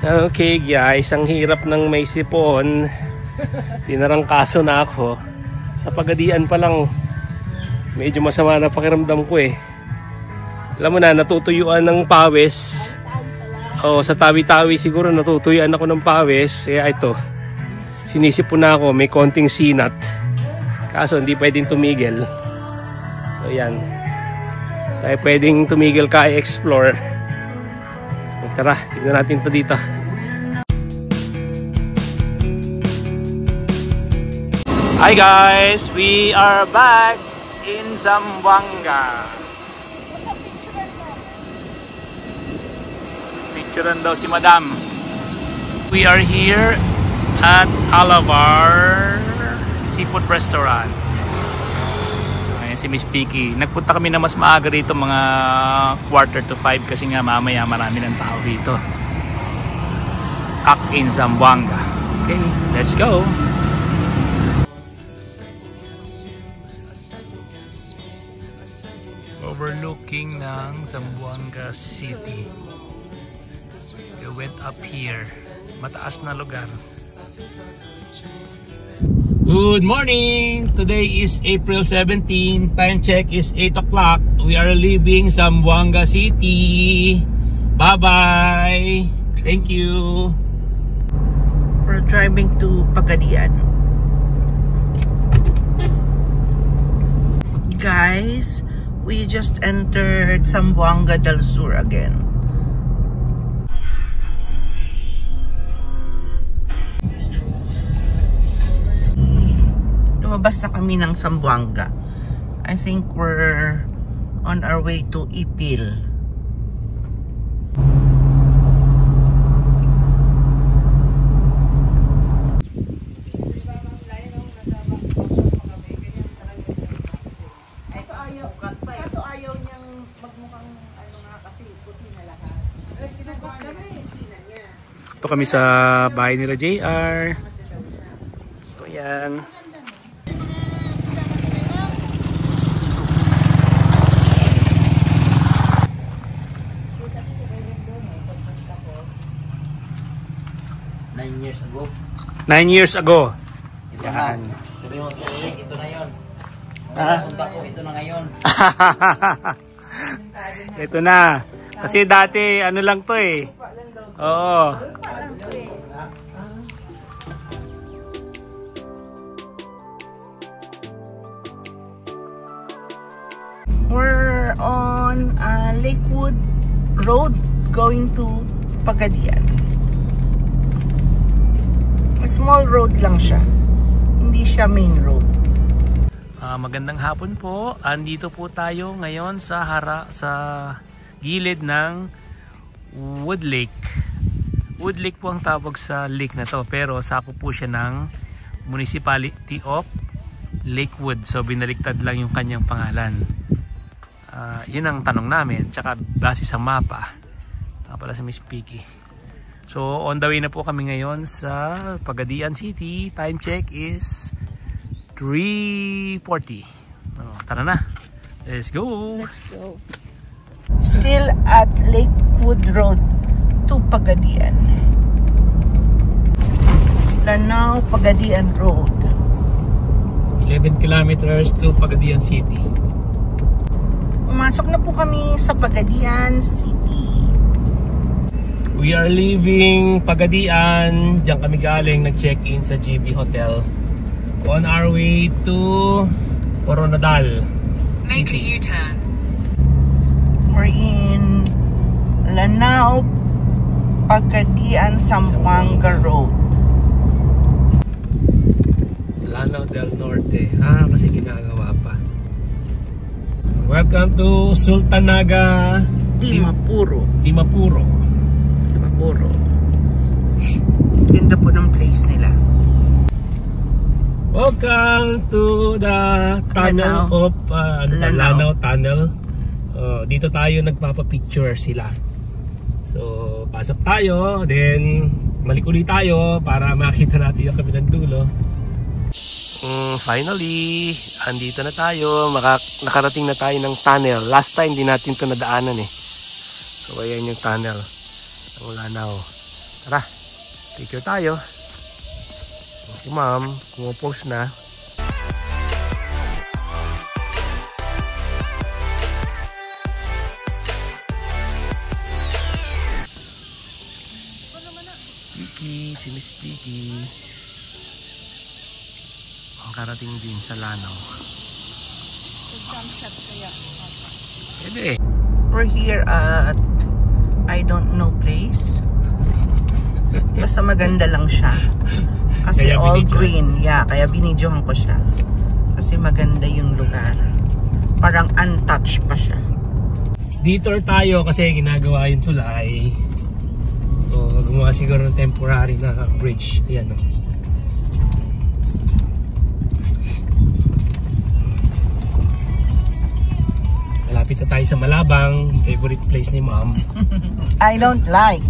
Okay guys, ang hirap ng may sipon. Tinarangkaso na ako. Sa Pagadian pa lang, medyo masama na pakiramdam ko eh. Alam mo na, natutuyuan ng pawis. O sa tawi-tawi siguro natutuyuan ako ng pawis. Kaya ito, sinisipon na ako, may konting sinat. Kaso hindi pwedeng tumigil. So yan, tayo pwedeng tumigil ka i-explore. Tara, tignan natin ito dito. Hi guys, we are back in Zamboanga. Picturean daw si Madam. We are here at Alabar Seafood Restaurant. Ayan si Miss Picky. Nagpunta kami na mas maaga rito, mga 4:45 kasi nga mamaya marami ng tao rito. Back in Zamboanga. Okay, let's go. Overlooking ng Zamboanga City. We went up here. Mataas na lugar. Good morning! Today is April 17. Time check is 8 o'clock. We are leaving Zamboanga City. Bye-bye! Thank you! We're driving to Pagadian. Guys, we just entered Zamboanga del Sur again. Lumabas na kami ng Zamboanga. I think we're on our way to Ipil. Ito kami sa bahay nila JR. So yan. Nine years ago. Ito na. Sabi mo si Eric, ito na yun. Punta ko, ito na ngayon. Ito na. Kasi dati, ano lang to eh. Oo. We're on Lakewood Road going to Pagadian. A small road lang siya. Hindi siya main road. Magandang hapon po. Andito po tayo ngayon sa gilid ng Wood Lake. Wood Lake po ang tawag sa lake na to, pero sakop po siya ng Municipality of Lakewood. So binaliktad lang yung kanyang pangalan. Yun ang tanong namin, tsaka base sa mapa. Pala si Miss Picky. So on the way na po kami ngayon sa Pagadian City. Time check is 3:40. Tara na. Let's go. Let's go. Still at Lakewood Road to Pagadian. Lanao Pagadian Road. 11 kilometers to Pagadian City. Pumasok na po kami sa Pagadian City. We are leaving Pagadian. Diyan kami galing, nag-check-in sa GB Hotel. On our way to Coronadal. Make a U-turn. We're in Lanao Pagadian Zamboanga Road. Lanao del Norte. Kasi ginagawa pa. Welcome to Sultanaga Dimapuro. Dimapuro. Ganda po ng place nila. Welcome to the tunnel of Lanao Tunnel. Dito tayo nagpapapicture sila. So pasok tayo, then malikuli tayo para makita natin yung kabilang dulo. Finally, andito na tayo. Nakarating na tayo ng tunnel. Last time di natin ito nadaanan eh. So ayan yung tunnel ng Lanao. Tara, picture tayo. Si ma'am, pumupose na. Vicky, si Miss Vicky. Ang karating din sa Lanao. Pwede. We're here at I don't know place. Basta maganda lang siya. Kasi Kaya all binidyohan. green. Yeah, kaya binidyohan ko siya. Kasi maganda yung lugar. Parang untouched pa siya. Detour tayo kasi ginagawa yung tulay. So, gumawa siguro ng temporary na bridge. Ayan o. Malapit na tayo sa Malabang. Favorite place ni ma'am. I don't like.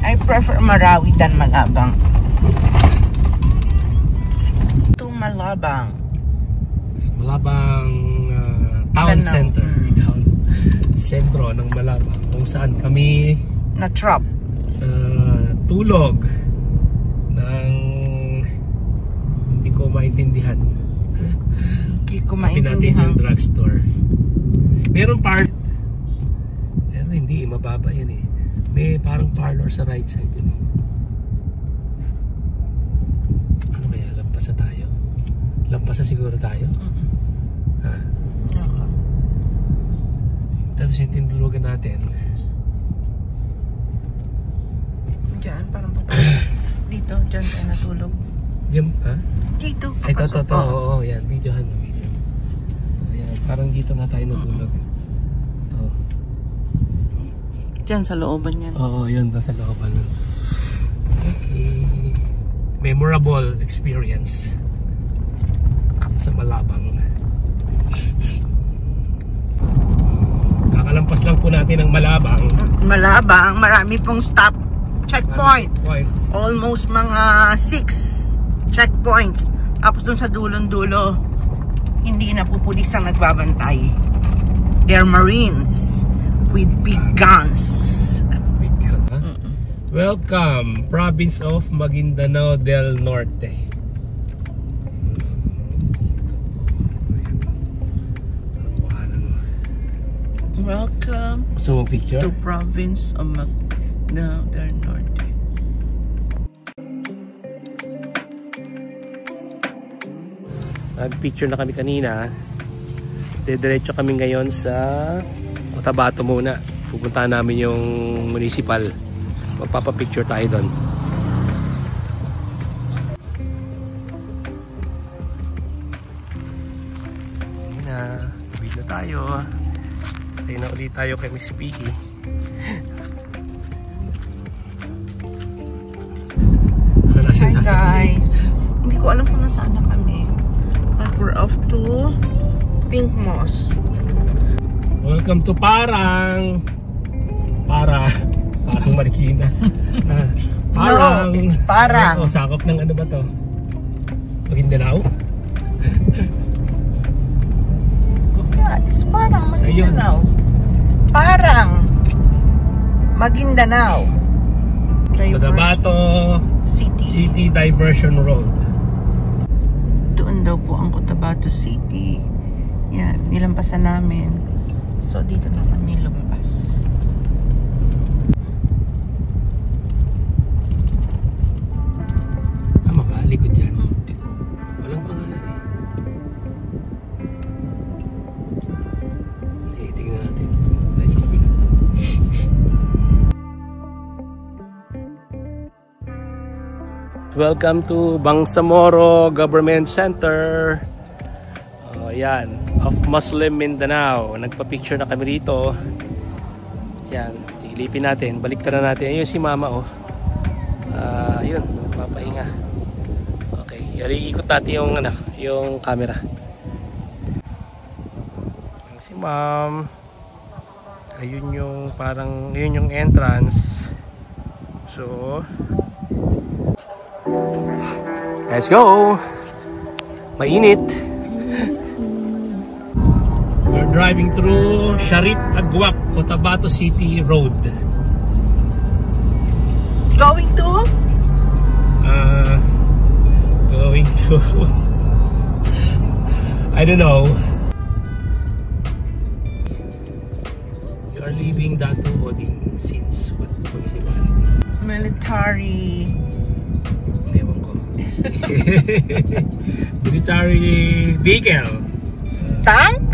I prefer Marawi than Malabang. To Malabang. Sa Malabang town Lanao. center. Town sentro ng Malabang. Kung saan kami Na-trap. tulog ng hindi ko maintindihan. Hindi ko Hanapin natin maintindihan. yung drugstore. Meron part. Pero hindi, mababa yan eh. May parang parlor sa right side yun eh. Ano kaya? Lampas na tayo? Lampas na siguro tayo? Ha? Okay. Tapos yung tinulugan natin. Diyan, parang pa. Dito, diyan tayo natulog. Diyan, ha? Dito, Ay, to. papasok. Oo, yan. Videohan mo. Video. Ayan, parang dito nga tayo natulog. To. Diyan sa looban yan. Oo, yun. Nasa looban. Okay. Memorable experience sa Malabang. Kakalampas lang po natin ang Malabang. Malabang, marami pong stop checkpoint. Point. Almost mga 6 checkpoints. Tapos dun sa dulong-dulo, hindi na po pulis ang nagbabantay. They're Marines with big guns. Welcome, province of Maguindanao del Norte. Welcome Gusto mong picture? to province of Maguindanao del Norte. Nag-picture na kami kanina. Diretso kami ngayon sa Cotabato muna. Pupuntahan namin yung municipal. Magpapapicture tayo doon. Ayan na. Tuwid na tayo. Stay na ulit tayo kay Miss Vicky. Wala Hi siyang sasabihin. guys. Hindi ko alam kung nasaan na kami. But we're off to Pink Moss. Welcome to Parang. Parang Marikina. Parang. No, it's Parang. O, sakop ng ano ba to? Maguindanao? Yeah, it's Parang Sa yun. Maguindanao. Parang Maguindanao. Cotabato City Diversion Road. Doon daw po ang Cotabato City. Yan, nilampasan namin. So, dito na kami lumabas. Tama ba? Likod dyan. Walang pangalan eh. Okay, tingnan natin. Tayo sa kabila. Welcome to Bangsamoro Government Center. Yan, of Muslim Mindanao. Nagpa-picture na kami rito. Yan, ilipin natin. Baliktaran natin. Ayun si Mama oh. Yun, nagpapahinga. Okay, iikot natin yung ano, yung camera. Si Ma'am. Ayun yung parang, yun yung entrance So, let's go! Mainit! We're driving through Sharif Agwak, Cotabato City Road. Going to? Going to... I don't know. You are leaving Dato Odin since what municipality? Military. Ewan ko. Military vehicle. Tank?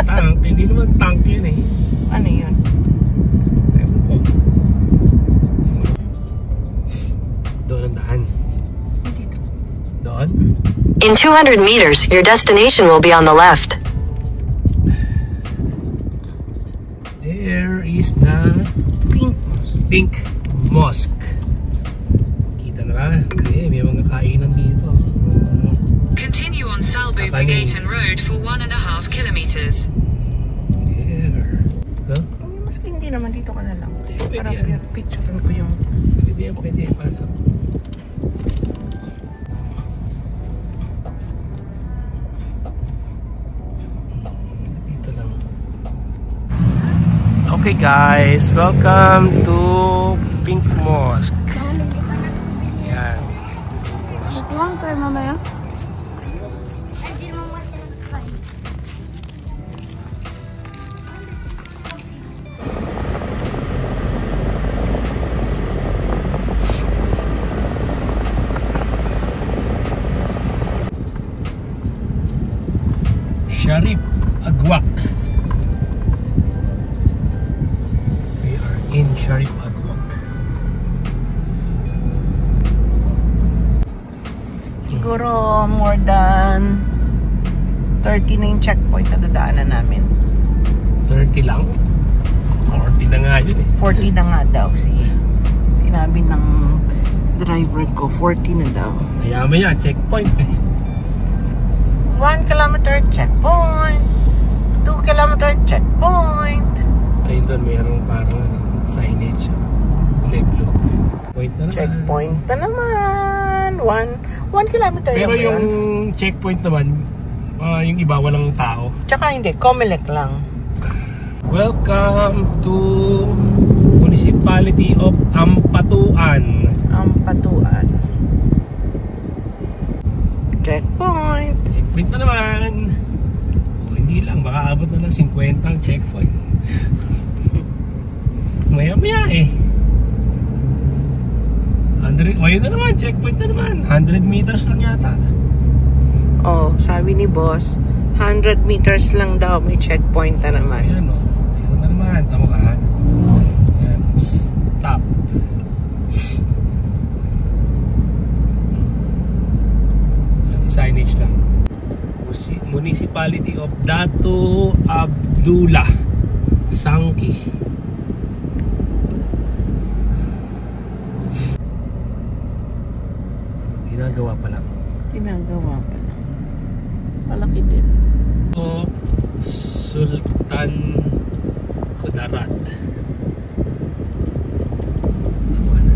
Tank? Hindi naman tank yun eh. Ano yun? Ewan ko. Doon ang daan. Doon? In 200 meters, your destination will be on the left. There is the Pink Mosque. Kita na ba? Eh, may mga kainan dito. Continue on Salbu Bugatan Road for 1.5 kilometers. There. Huh? Maski hindi naman dito ka na lang. Pwede Para yan. picturean ko yung... Pwede. Pasok. Dito lang. Okay guys, welcome to Pink Mosque. Yan. Lang kayo mamaya. Sharif Agwak. We are in Sharif Agwak. Siguro more than 30 na yung checkpoint na dadaanan namin. 30 lang? 40 na nga yun eh. 40 na nga daw. Sinabi ng driver ko, 40 na daw. Maya checkpoint eh. 1 kilometer checkpoint. 2 kilometer checkpoint. Ayun doon, mayroong parang signage. Leblo. Point na naman. Checkpoint na naman. 1 kilometer Pero lang yung yan. checkpoint naman, yung iba walang tao. Tsaka hindi, Comelec lang. Welcome to Municipality of Ampatuan. Ampatuan. Checkpoint. Checkpoint na naman. O, hindi lang, baka abot na lang 50 ang checkpoint. Maya eh. 100, ayun na naman, checkpoint na naman. 100 meters lang yata. Oh, sabi ni boss, 100 meters lang daw may checkpoint na naman. Ayan o. Meron na naman. Tama ka. Ayan. Stop. Signage lang. Municipality of Dato Abdullah Sangki. Ginagawa pa lang. Ginagawa pa lang. Malaki din. O Sultan Kudarat.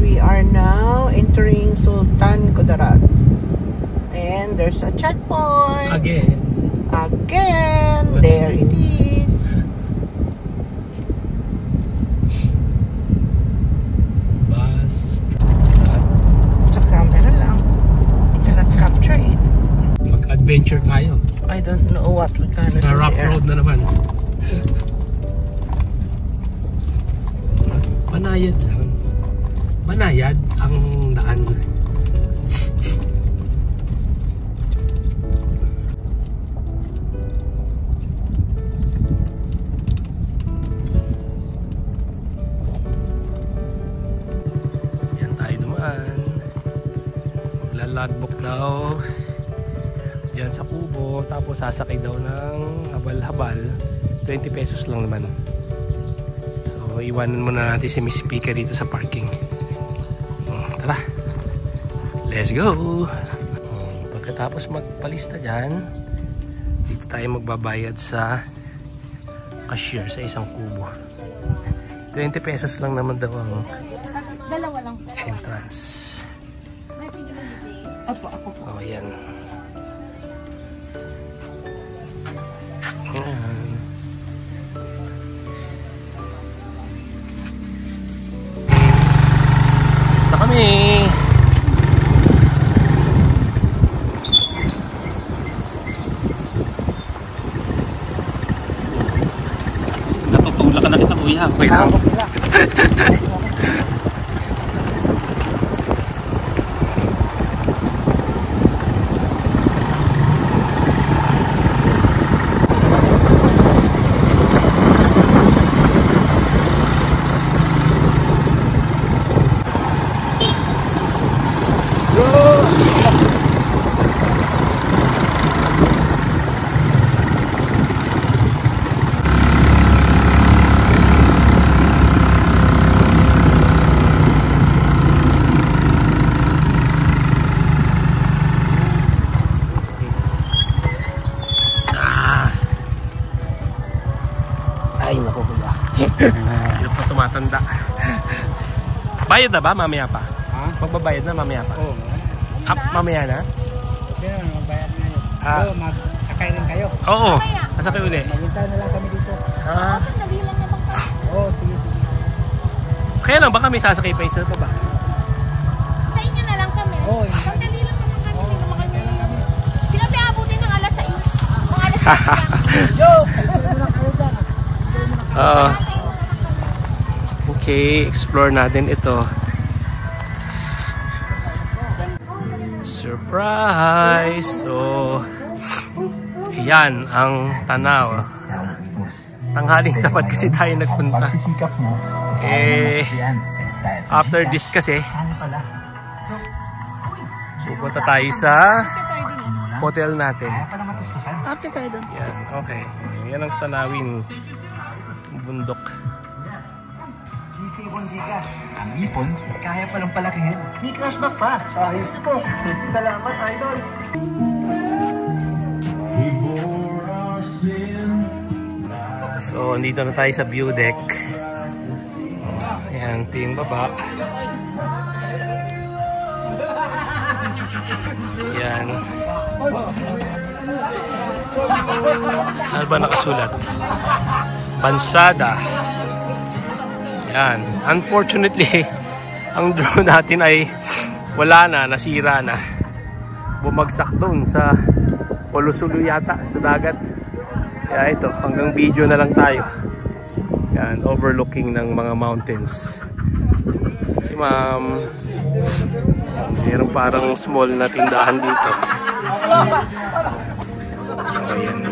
We are now entering Sultan Kudarat. And there's a checkpoint. Again. Again. What's There it is. Bus. Sa camera lang. You cannot capture it. Mag-adventure tayo. I don't know what we can do Sa rock there. road na naman. Banayad lang. Banayad ang daan. Yan tayo dumaan. Maglalagbook daw. Diyan sa kubo, tapos sasakay daw ng habal-habal. 20 pesos lang naman. So, iwanan muna natin si Miss Pika dito sa parking. Tara, let's go! Pagkatapos magpalista dyan, dito tayo magbabayad sa cashier sa isang kubo. 20 pesos lang naman daw ang... Dalawa lang. France. Apo, ako po. Oh, yan. Yan. Basta kami. Natutulak ka na kita, kuya. Okay lang. Ay, naku kuya. Hirap na tumatanda. Bayad na ba? Mamaya pa? Ha? Magbabayad na mamaya pa? Oo. Mamaya na? Okay na, magbayad na yun. Ah. Oo, magsakay rin kayo. Oo. Masakay uli. Maghintay na lang kami dito. Ah. Oo, sige, sige. Kaya lang, baka may sasakay pa isa pa ba? Tayo nyo na lang kami. Oo. Sandali lang naman kami. Hindi naman kami. Sinabi abutin ng alas 6. Mga alas 6 lang. Yo! Enjoy mo na kayo dyan. Okay, explore natin ito. Surprise! So, yan ang tanaw. Tanghaling tapat kasi tayo nagpunta. After this kasi, pupunta tayo sa hotel natin. After tayo doon. Yan, okay. Yan ang tanawin. Bundok. Ang ipon, kaya palang palakihin. May cashback pa. Ayos po. Salamat, idol. So, andito na tayo sa view deck. Ayan, ito yung baba. Ayan. Ano ba nakasulat? Bansada. Ayan. Unfortunately, ang drone natin ay wala na, nasira na. Bumagsak doon sa Polosulu yata, sa dagat. Kaya ito, hanggang video na lang tayo. Yan, overlooking ng mga mountains. Si ma'am, mayroong parang small na tindahan dito. Ayan.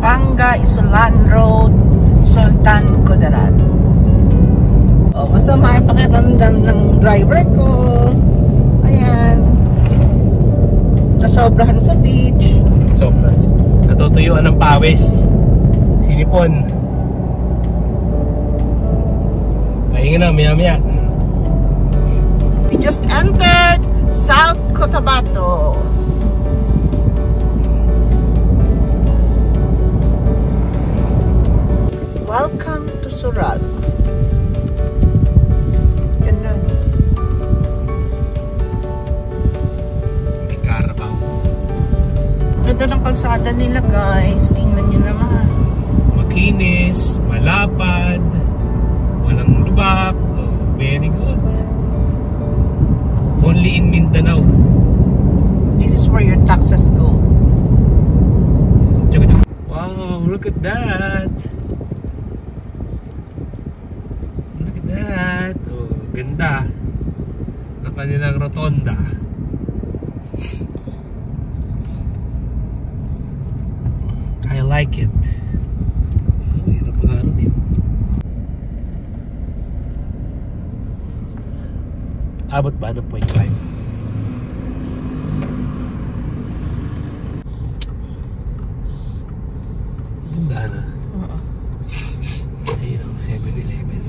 Panga, Isulan Road, Sultan Kudarat. Oh, masama yung pakiramdam ng driver ko. Ayan. Nasobrahan sa beach. Sobrang natutuyuan ng pawis. Sinipon. Pahinga na, maya-maya. We just entered South Cotabato. Welcome to Surat. Ganda. May Carabao. Ganda ng kalsada nila, guys. Tingnan nyo naman. Makinis, malapad, walang lubak. Oh, very good. Only in Mindanao. This is where your taxes go. Wow, look at that. Look at that. Oh, ganda. Ang kanilang rotonda. I like it. Oh, hirap ang araw niyo. Abot ba ng 0.5? Ganda na. Ayun ang 7-Eleven.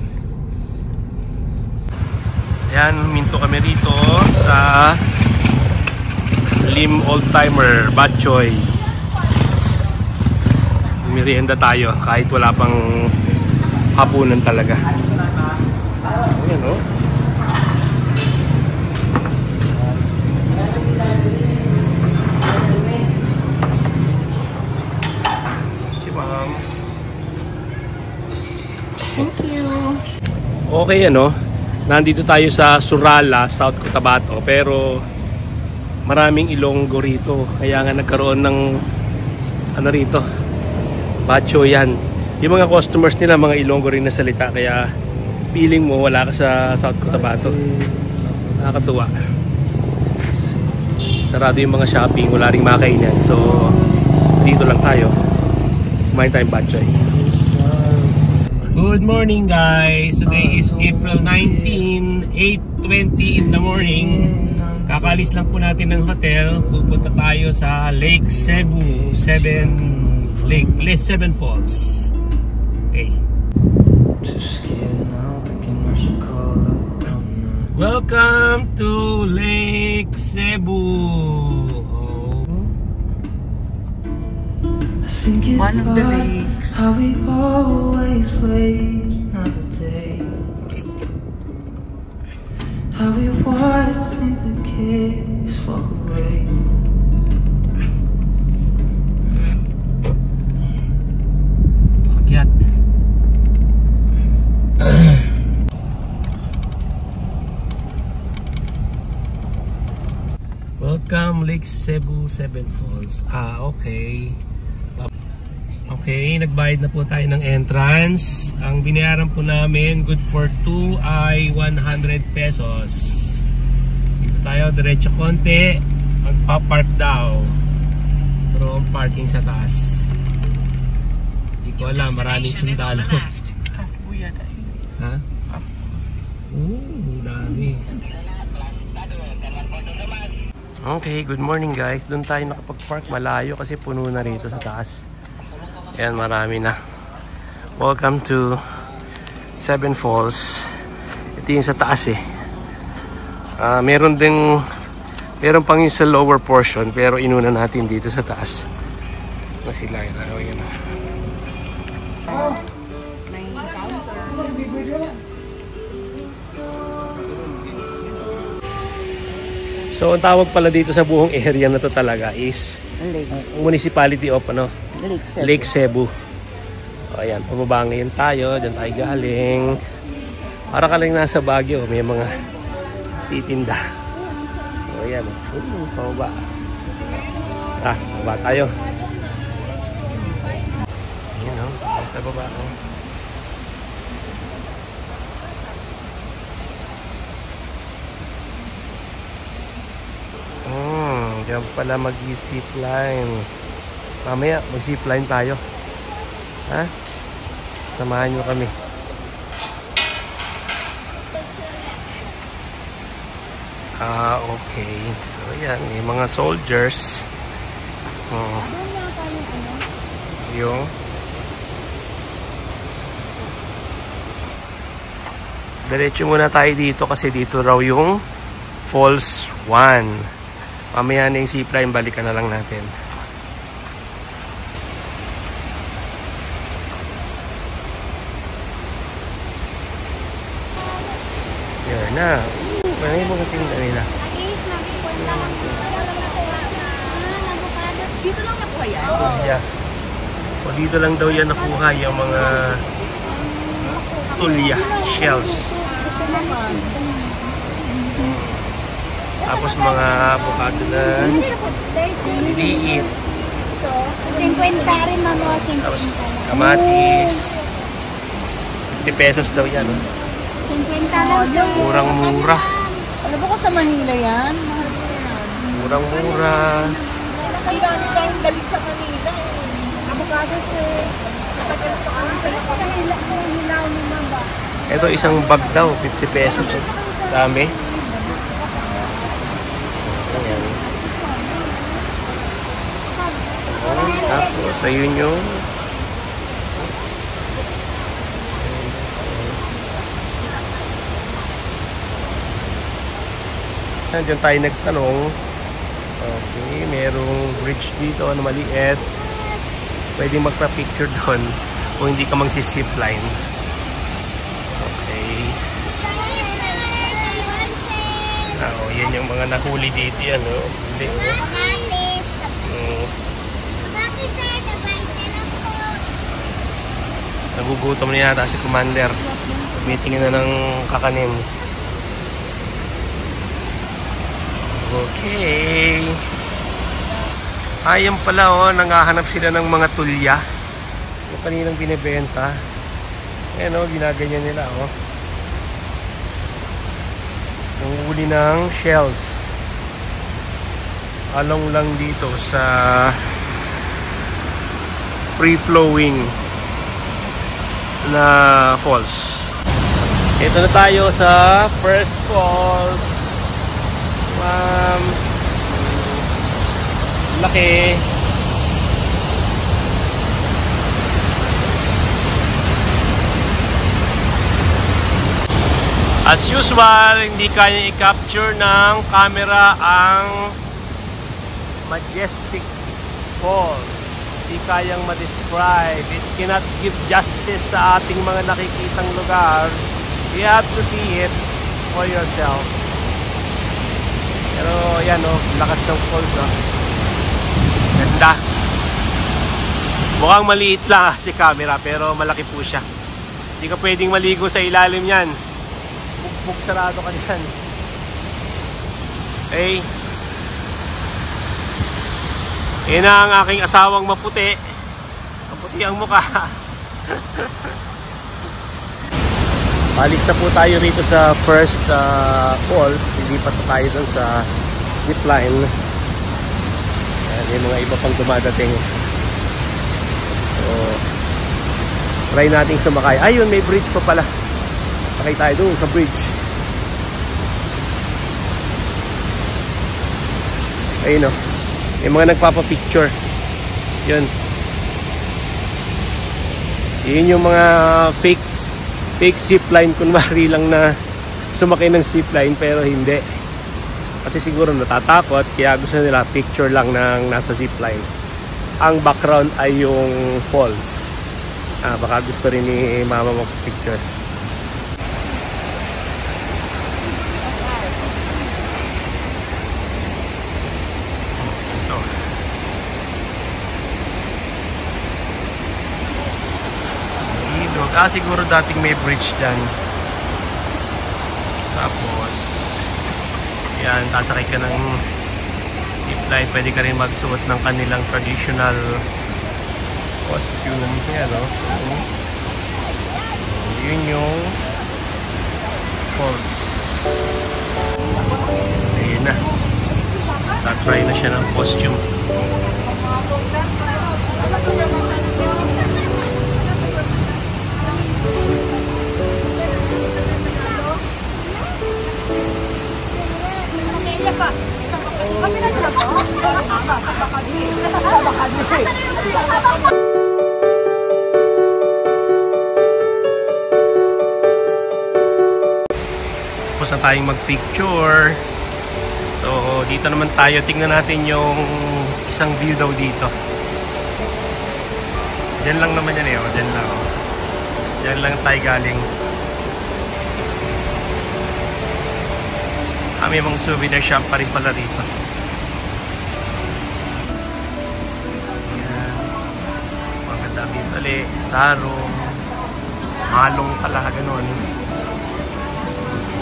Ayan, minto kami rito sa Lim Oldtimer, Batchoy. Merienda tayo kahit wala pang hapunan talaga. Ayan, oh. Si ma'am. Thank you. Okay, ano? Nandito tayo sa Surala, South Cotabato, pero maraming Ilonggo rito. Kaya nga nagkaroon ng ano rito, bacho yan. Yung mga customers nila, mga Ilonggo rin na salita. Kaya feeling mo wala ka sa South Cotabato. Nakakatuwa. Sarado yung mga shopping, wala ring makainan. So, dito lang tayo. Kumain tayong bachoy. Good morning guys! Today is April 19, 8:20 in the morning. Kakalis lang po natin ng hotel. Pupunta tayo sa Lake Cebu, Lake Seven Falls. Okay. Welcome to Lake Cebu. One of the lakes. How we always wait another day. How we watch things the kids walk away. Pakyat. Welcome Lake Cebu Seven Falls. Okay. Okay, nagbayad na po tayo ng entrance. Ang binayaran po namin, good for 2 ay 100 pesos. Dito tayo, diretso konti. Magpa-park daw. Pero ang parking sa taas. Hindi ko alam, maraming sundalo. Ha? Dami. Okay, good morning guys. Doon tayo nakapag-park malayo kasi puno na rito sa taas. Ayan, marami na. Welcome to Seven Falls. Ito yung sa taas eh. Meron pang yung sa lower portion, pero inuna natin dito sa taas. Na sila yun. Ayan na. So ang tawag pala dito sa buong area na to talaga is Municipality of Lake Cebu. O, ayan, pababa ngayon tayo. Diyan tayo galing. Para ka lang nasa Baguio. May mga titinda. O, ayan. Pababa. Pababa tayo. Ayan, o. Nasa baba, o. Diyan pala mag-zip line. Mamaya, mag-zipline tayo. Ha? Samahan nyo kami. Okay. So, yan. May mga soldiers. Yung diretso muna tayo dito kasi dito raw yung Falls 1. Mamaya na yung zipline, balikan na lang natin. Yan na. May mga tinda nila. Dito lang nakuha yan? Yeah. O dito lang daw yan nakuha yung mga tulya, shells. Tapos mga avocado na maliliit. 50 rin mamo. Tapos kamatis. 50 pesos daw yan. 50 lang. Murang-mura. Alam mo ko sa Manila yan? Murang-mura. Kailangan tayong galing sa Manila. Avocado eh. Katagal pa kami sa hilaw ni mama. Ito isang bag daw, 50 pesos. Dami. Ayan. Tapos ayun yung diyan tayo nagtanong. Okay, merong bridge dito na maliit. Pwede magpa-picture doon kung hindi ka magsi-zipline. mga nahuli dito yan, no? Hindi. Nagugutom na yata si Commander. Meeting na ng kakanin. Okay. Ayan pala, oh, nanghahanap sila ng mga tulya. Yung kaninang binibenta. Ayan, oh, ginaganyan nila, oh. Nanguhuli ng shells. Along lang dito sa free-flowing na falls. Ito na tayo sa first falls. Laki. As usual, hindi kaya i-capture ng camera ang majestic falls. Hindi kayang ma-describe. It cannot give justice sa ating mga nakikitang lugar. You have to see it for yourself. Pero yan, oh, lakas ng falls, oh. Ganda. Mukhang maliit lang si camera pero malaki po siya. Hindi ka pwedeng maligo sa ilalim yan. Bugbog sarado ka dyan. Okay. Yan ang aking asawang maputi. Maputi ang mukha. Alis na po tayo rito sa first falls. Lilipat na tayo dun sa zipline. Yung mga iba pang dumadating. So, try nating sumakay. Ayun, may bridge pa pala. Sakay tayo doon sa bridge. Ayun, oh. Yung mga nagpapapicture. Yun. Yun yung mga fake zipline. Kunwari lang na sumakay ng zipline pero hindi. Kasi siguro natatakot, kaya gusto nila picture lang ng nasa zipline. Ang background ay yung falls. Baka gusto rin ni mama mag-picture. Ito. Ilog. Siguro dating may bridge dyan. Tapos yan, sasakay ka ng zipline. Pwede ka rin magsuot ng kanilang traditional costume. Yan, no? Yun yung falls. Ayun na. Tatry na siya ng costume. Tapos na tayong mag-picture. So, dito naman tayo. Tingnan natin yung isang view daw dito. Diyan lang naman yan, eh. O, diyan lang. O. Diyan lang tayo galing. May mga souvenir shop pa rin pala dito. Ayan. Maganda dali. Sarong. Malong pala. Ganun.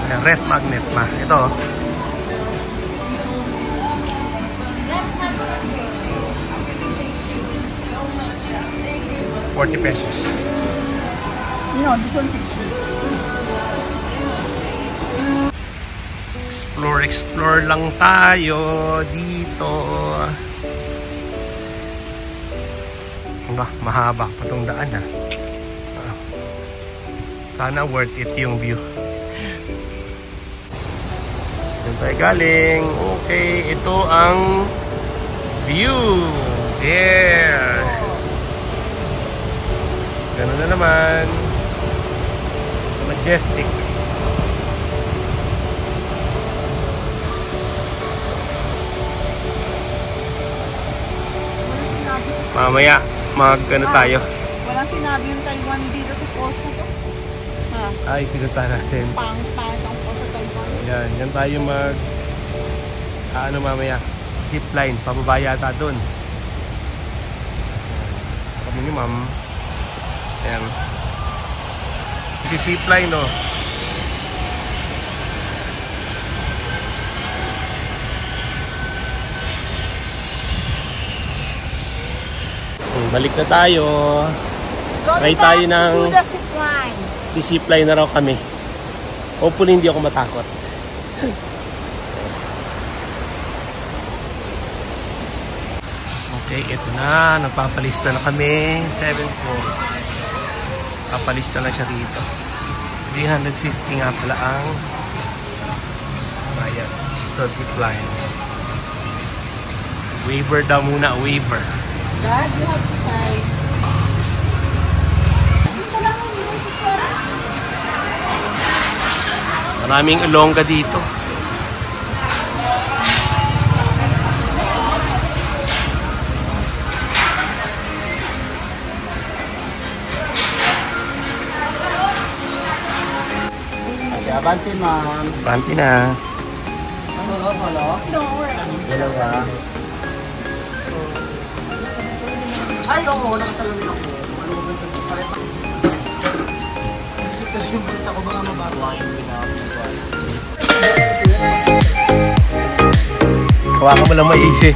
Ayan, ref magnet ma. Ito. $40. No, this one's 60. Explore lang tayo dito. Mahaba pa tong daan, ha. Sana worth it yung view. Diyan tayo galing. Okay, ito ang view. There. Ganun na naman. Majestic. Mamaya mag-ano tayo. Walang sinabi yung Taiwan dito sa post na to. Ay, pinunta natin. Pangit ang post sa Taiwan. Yan, yan tayo Ano mamaya? Zipline. Pababa yata dun. Kami ni ma'am. Ayan. Si zipline, no? Balik na tayo. Try tayo ng zipline na raw kami. Hopefully hindi ako matakot. Okay, ito na. Nagpapalista na kami. 7 falls. Papalista na siya dito. 350 nga pala ang bayad. So, zipline. Waiver daw muna. Waiver. Dad, you have to size. Maraming ulongga dito. Abanti, ma'am. Banti na. Dalawa. Ay, oo. Nakasalamin ako. Kasi yung bulsa ko baka mabasa. Hawakan mo lang maigi.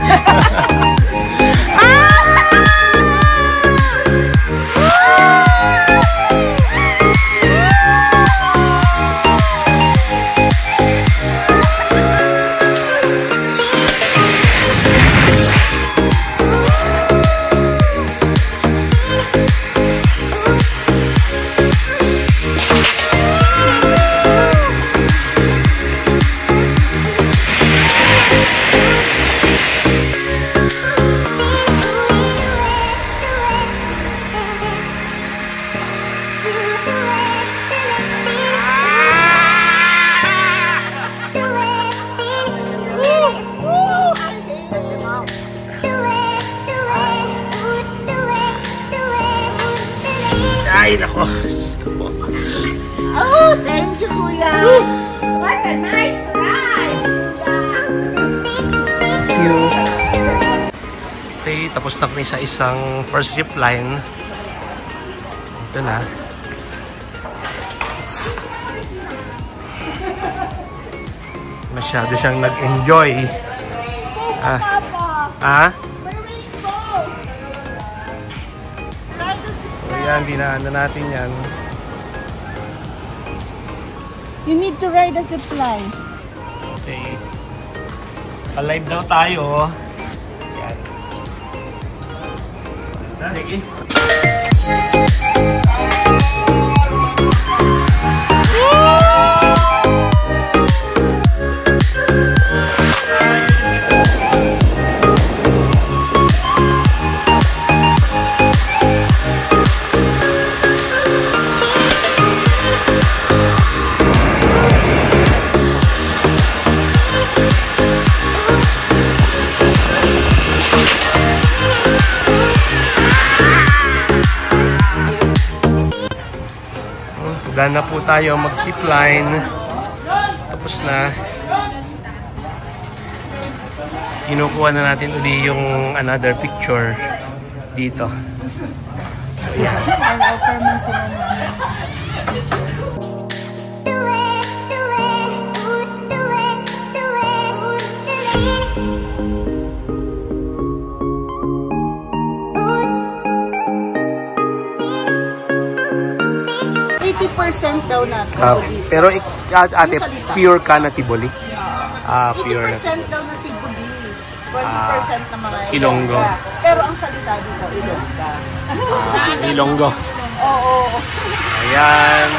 Ay, nako. Diyos ko po. Oh, thank you, Kuya. What a nice ride. Thank you. Okay, tapos na kami sa isang first zip line. Ito na. Masyado siyang nag-enjoy. Yan, dinaan na natin yan. You need to ride a zip line. Okay. Alive daw tayo. Yan. Sige. Daan na po tayo mag-zipline. Tapos na. Kinukuha na natin uli yung another picture dito. So, yan. % daw na Tiboli. Pero ate, pure ka na Tiboli? Pure 80% daw na Tiboli. 20% na mga Ilonggo. Pero ang salita dito, Ilongga. Ilonggo. Oo. Ayan.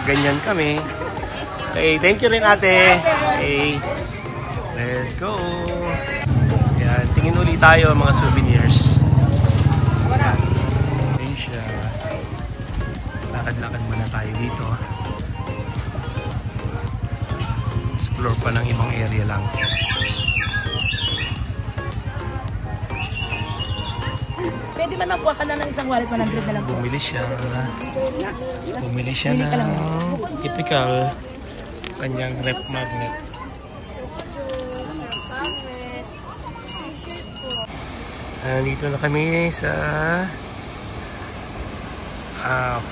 Ganyan kami. Okay, thank you rin ate. Okay. Let's go. Ayan, tingin ulit tayo mga souvenirs. Lakad-lakad muna tayo dito. Explore pa ng ibang area lang. Pwede man nakuha ka na ng isang wallet, 100 na lang po. Bumili siya ng typical kanyang rep magnet. Dito na kami sa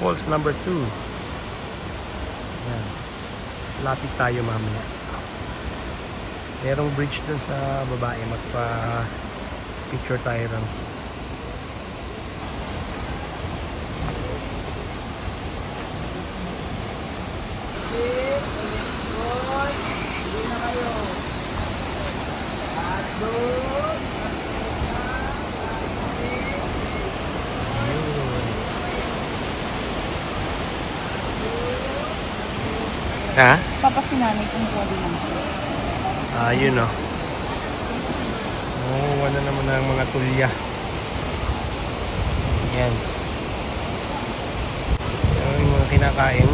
falls number 2. Ayan. Lapit tayo mamaya. Merong bridge dun sa babae. Magpa-picture tayo lang. Ha? Papasinanay kung pwede lang. Yun o. Wala naman ng mga tulya. Yan. Yan yung mga kinakain.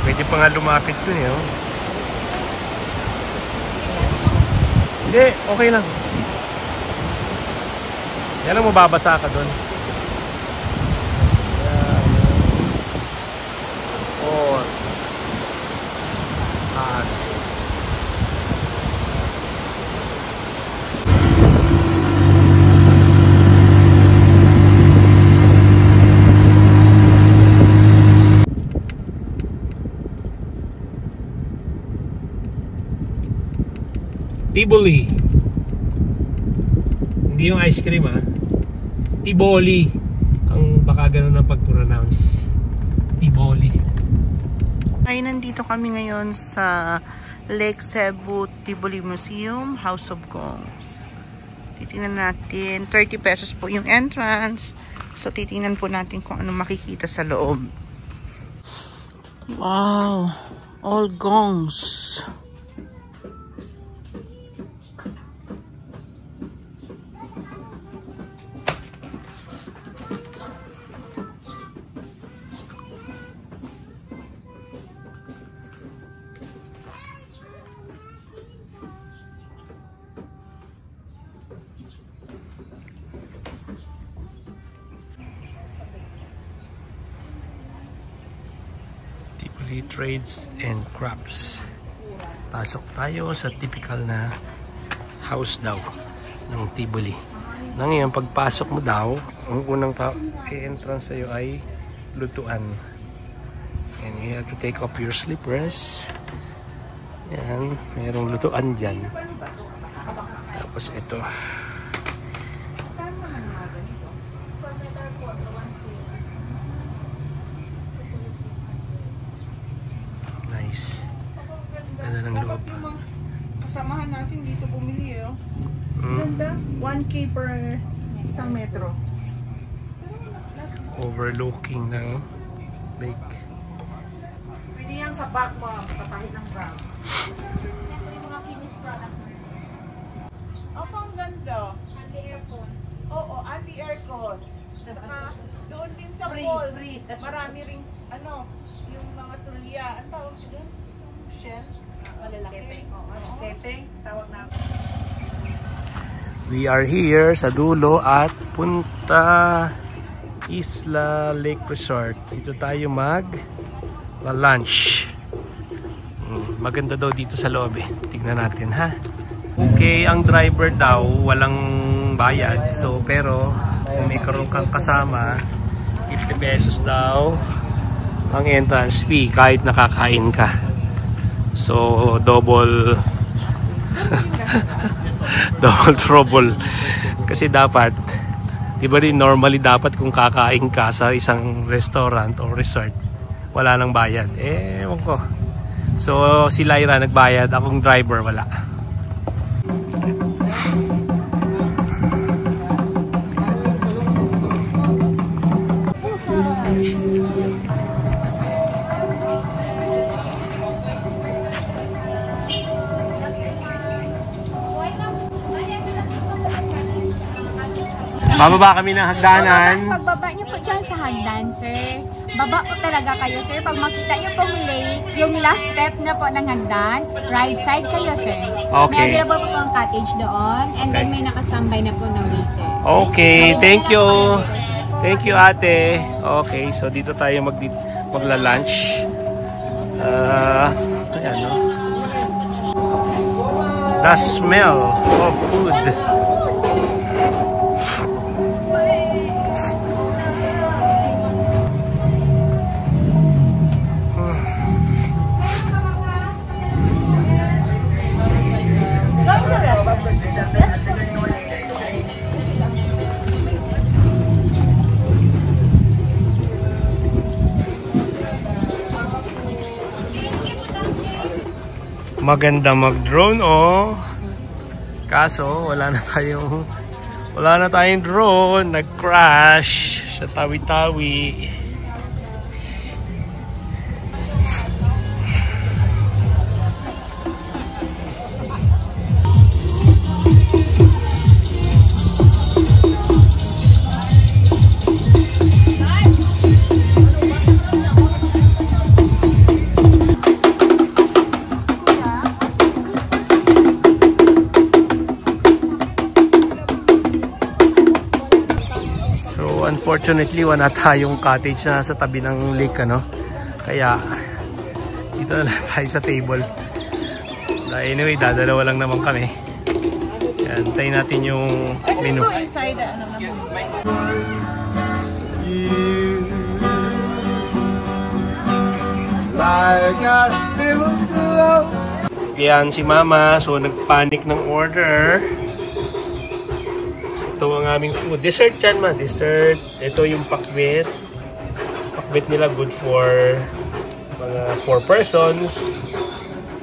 Pwede pa nga lumapit dun eh. Oh. Hindi, okay lang. Yan lang, mababasa ka dun. Tivoli. Hindi yung ice cream ha. Tivoli. Ang baka ganun ang pag-pronounce. Tivoli. Ay, nandito kami ngayon sa Lake Cebu Tivoli Museum, House of Gongs. Titingnan natin. 30 pesos po yung entrance. So, titingnan po natin kung ano makikita sa loob. Wow! All gongs. Trades and crafts. Pasok tayo sa typical na house daw ng Tivoli. Na ngayon, pagpasok mo daw, ang unang entrance sa'yo ay lutuan. And you have to take off your slippers. Yan, mayroong lutuan dyan. Tapos ito. Ganda ng loob. Kasamahan natin dito bumili oh. Ganda. 1K per isang metro. Overlooking ng lake. Pwede yan sa bag mo, patahit ng brown. Ito yung mga finished product. Opo, ang ganda. Anti-aircon. Oo, anti-aircon. Doon din sa mall. Marami ring, yung mga tulya. Ang tawag ko doon? Shell? Malalaki. Keteng, tawag namin. We are here sa dulo at Punta Isla Lake Resort. Dito tayo lunch. Maganda daw dito sa loob eh. Tignan natin ha. Okay, ang driver daw walang bayad. So pero kung may karoon kang kasama, 50 pesos daw ang entrance fee kahit nakakain ka. So double double trouble. Kasi dapat, di ba rin normally dapat kung kakain ka sa isang restaurant o resort, wala nang bayad. Ewan ko. So si Lyra nagbayad, akong driver wala. Bababa kami ng hagdanan. Pagbaba niyo po dyan sa hagdan, sir. Baba po talaga kayo, sir. Pag makita niyo pong lake, yung last step na po ng hagdan, right side kayo, sir. Okay. May available po pong cottage doon. And then may nakastambay na po na waiter. Okay, thank you. Thank you, ate. Okay, so dito tayo magla-lunch. Ayan, no? The smell of food. Maganda mag-drone kaso wala na tayong drone, nag-crash sa Tawi-Tawi. Unfortunately, wala tayong cottage na sa tabi ng lake, ano? Kaya dito na lang tayo sa table. Anyway, dadalawa lang naman kami. Antayin natin yung menu. Yan si Mama, so nagpanic ng order. Ito ang aming food. Dessert yan, ma. Dessert. Ito yung pakbet. Pakbet nila good for mga 4 persons.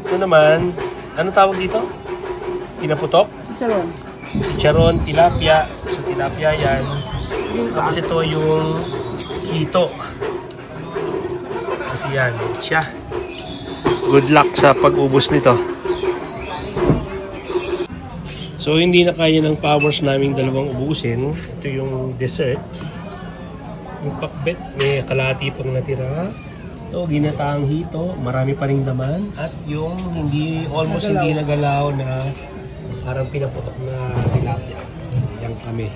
Ito naman, ano tawag dito? Pinaputok? Chicharon. Chicharon, tilapia. So tilapia yan. Tapos ito yung kito. Kasi yan, siya. Good luck sa pag-ubos nito. So, hindi na kaya ng powers naming dalawang ubusin. Ito yung dessert. Yung pakbet, may kalahati pang natira. Ito, ginataang hito. Marami pa rin laman. At yung almost hindi nagalaw na parang pinaputok na tilapia. Yan kami.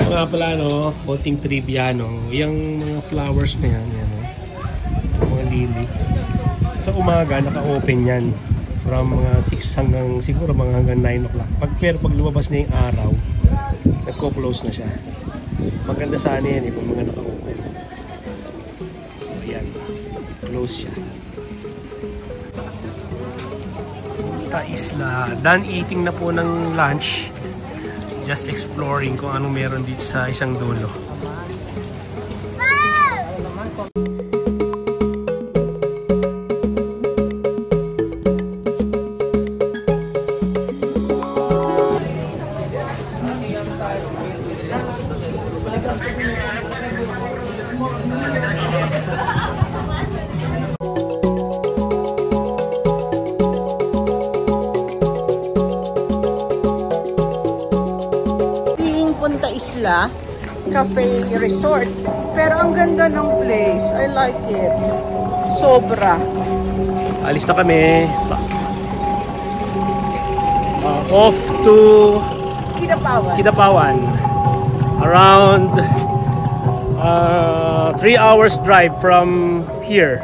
So, nga pala, konting trivia, yung mga flowers na yan, mga lily. Sa umaga, naka-open yan. From mga 6 hanggang siguro mga hanggang 9 o'clock. Pero pag lumabas na yung araw, nagko-close na siya. Maganda sana yan kung mga naka-open. So ayan, close siya. Isla. Done eating na po ng lunch. Just exploring kung anong meron dito sa isang dulo. Isla Cafe Resort. Pero ang ganda ng place. I like it. Sobra. Alis na kami. Off to Kidapawan. Around 3 hours drive from here.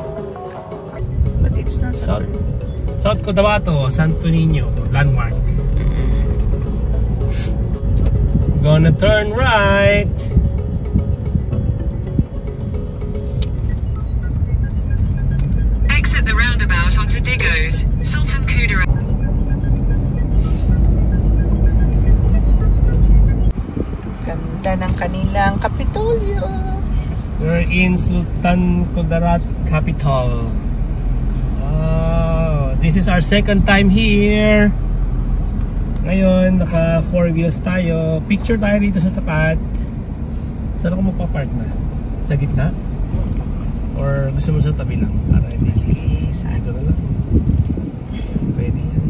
But it's not South Cotabato, Santo Niño, landmark. Gonna turn right. Exit the roundabout onto Digos, Sultan Kudarat. Ganda ng kanilang Kapitolyo. We're in Sultan Kudarat capital. This is our second time here. Ngayon, naka 4 wheels tayo. Picture tayo dito sa tapat. Saan ako magpapark na? Sa gitna? Or gusto mo sa tabi lang? Para hindi sa ito na lang. Pwede yan.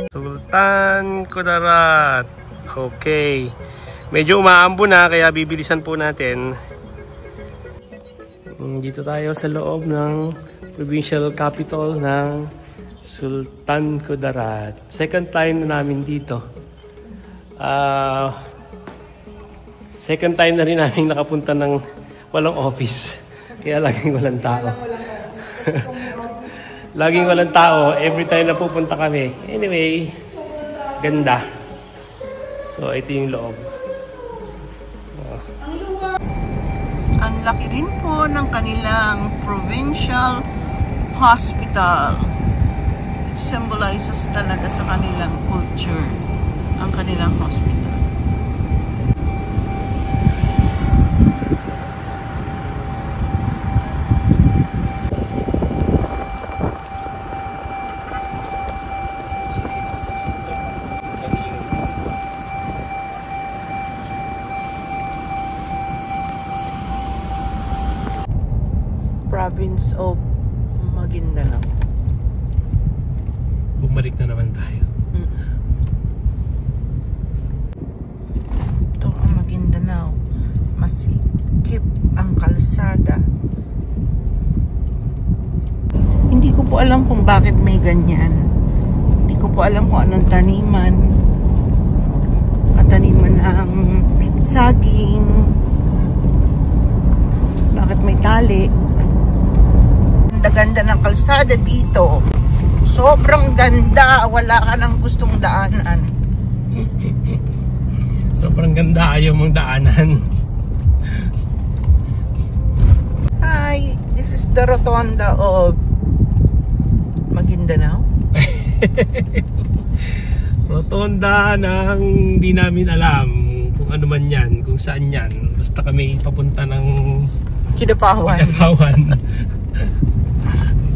Sultan Kudarat. Okay. Medyo umaambo na kaya bibilisan po natin. Dito tayo sa loob ng provincial capital ng Sultan Kudarat. Second time na namin dito. Second time na rin namin nakapunta ng walang office. Kaya laging walang tao. Laging walang tao every time na pupunta kami. Anyway, ganda. So, ito yung loob. Ang laki rin po ng kanilang provincial hospital. It symbolizes talaga sa kanilang culture ang kanilang hospital. Province of Maguindanao. Bumalik na naman tayo. Ito ang Maguindanao. Masikip ang kalsada. Hindi ko po alam kung bakit may ganyan. Hindi ko po alam kung anong taniman. Taniman ng saging. Bakit may tali? Ganda ng kalsada dito. Sobrang ganda. Wala ka nang gustong daanan. Sobrang ganda, ayaw mong daanan. Hi, this is the rotonda of Maguindanao. Rotonda ng hindi namin alam kung ano man yan, kung saan yan. Basta kami papunta ng Kidapawan.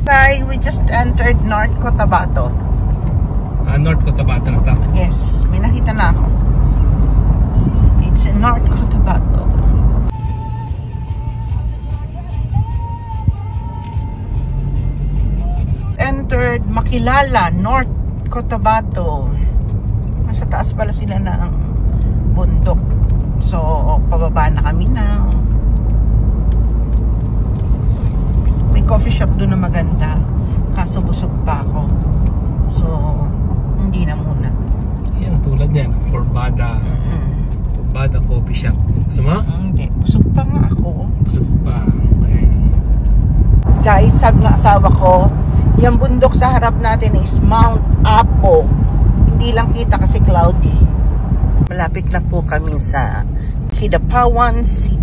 Hi, we just entered North Cotabato. North Cotabato na to. Yes, may nakita na ako. It's in North Cotabato. Entered Makilala, North Cotabato. Nasa taas pala sila ng bundok. So, pababa na kami na. May coffee shop doon na maganda. Kaso busog pa ako. So, hindi na muna. Yan, tulad yan. Corbada. Corbada Coffee Shop. Gusto mo? Hindi. Busog pa nga ako. Busog pa. Okay. Guys, sabi ng asawa ko, yung bundok sa harap natin is Mount Apo. Hindi lang kita kasi cloudy. Malapit na po kami sa Kidapawan City.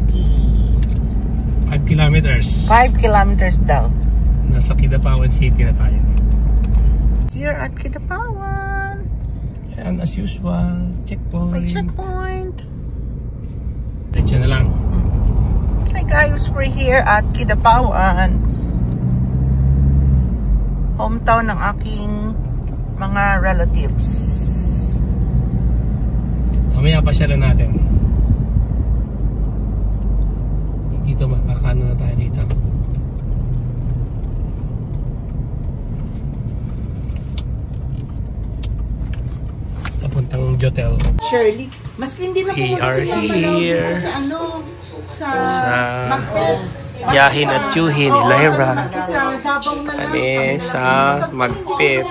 5 kilometers. 5 kilometers daw. Nasa Kidapawan City na tayo. Here at Kidapawan. And as usual, checkpoint. May checkpoint. Diretso na lang. Hi guys, we're here at Kidapawan. Hometown ng aking mga relatives. Mamaya pa siya na natin. Dito makakano na tayo dito. Papuntang Jotel. Shirley, maski hindi na pumunta We are here sa ano, sa Macbeth. Yahin at Yuhin ni Lyra. Maski sa Davao na lang. Kami sa Macbeth.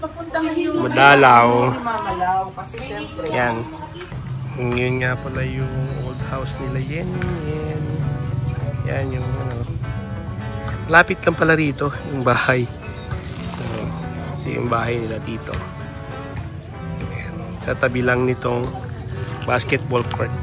Papuntahan yung Madalaw. Mamalaw kasi syempre. Yan. Yun nga pala yung old house nila. Yan yung ano. Lapit lang pala rito yung bahay. Ito yung bahay nila dito. Sa tabi lang nitong basketball court.